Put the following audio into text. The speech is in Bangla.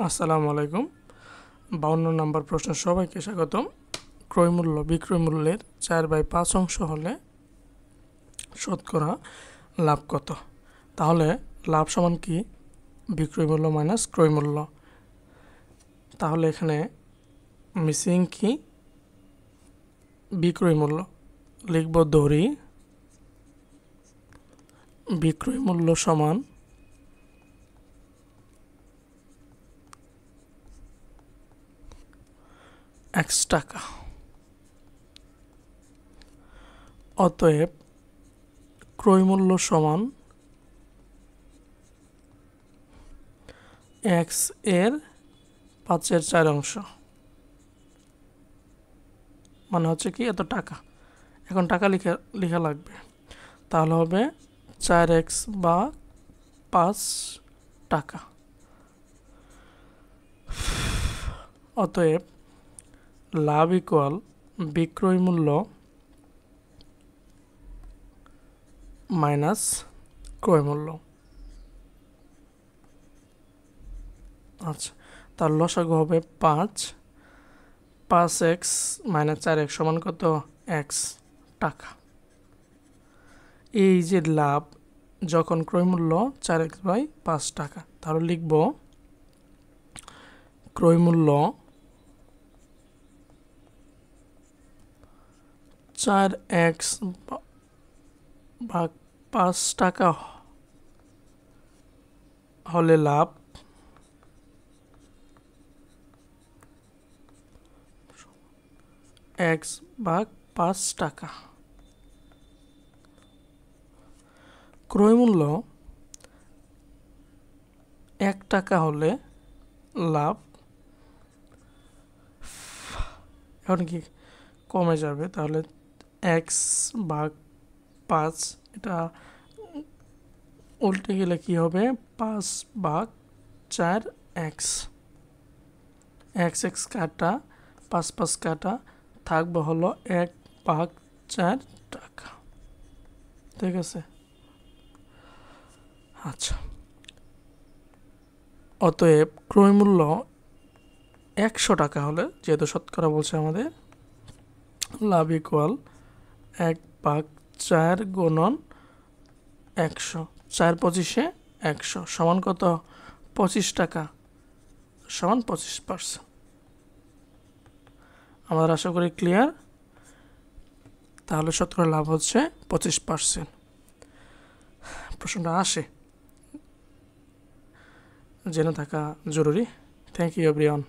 আসসালামু আলাইকুম। 52 নম্বর প্রশ্ন, সবাইকে স্বাগতম। ক্রয় মূল্য বিক্রয় মূল্যের 4/5 অংশ হলে শতকরা লাভ কত? তাহলে লাভ সমান কি? বিক্রয় মূল্য মাইনাস ক্রয় মূল্য। তাহলে এখানে মিসিং কি? বিক্রয় মূল্য। লিখব ধরি বিক্রয় মূল্য সমান x টাকা। অতএব ক্রয় মূল্য সমান x এর 5/4 অংশ, মানে হচ্ছে কি এত টাকা। এখন টাকা লেখা লাগবে, তাহলে হবে 4x বা 5 টাকা। অতএব লাভ ইকুয়াল বিক্রয় মূল্য মাইনাস ক্রয় মূল্য। আচ্ছা, তার লসাগু হবে 5x মাইনাস 4x সমান কত? x টাকা। এই যে লাভ, যখন ক্রয় মূল্য 4x/5 টাকা, তাহলে লিখব ক্রয় মূল্য 4x ভাগ 5 টাকা হলে লাভ x ভাগ 5 টাকা। ক্রয় মূল্য 1 টাকা হলে লাভ, এখন কি কমে যাবে, তাহলে x ভাগ 5, এটা উল্টে গেলে কি হবে? 5 ভাগ 4x। x কাটা, 5 কাটা, থাকবে হলো 1 ভাগ 4 টাকা। ঠিক আছে? আচ্ছা, অতএব ক্রয় মূল্য 100 টাকা হলে, যেহেতু শতকরা বলছে আমাদের, লাভ ইকুয়াল 1 ভাগ 4 গুণন 100, 4×25 100 সমান কত? 25 টাকা সমান 25%। আমাদের আশা করি ক্লিয়ার। তাহলে শতকরা লাভ হচ্ছে 25%। প্রশ্নটা আসে, জেনে থাকা জরুরি। Thank you everyone.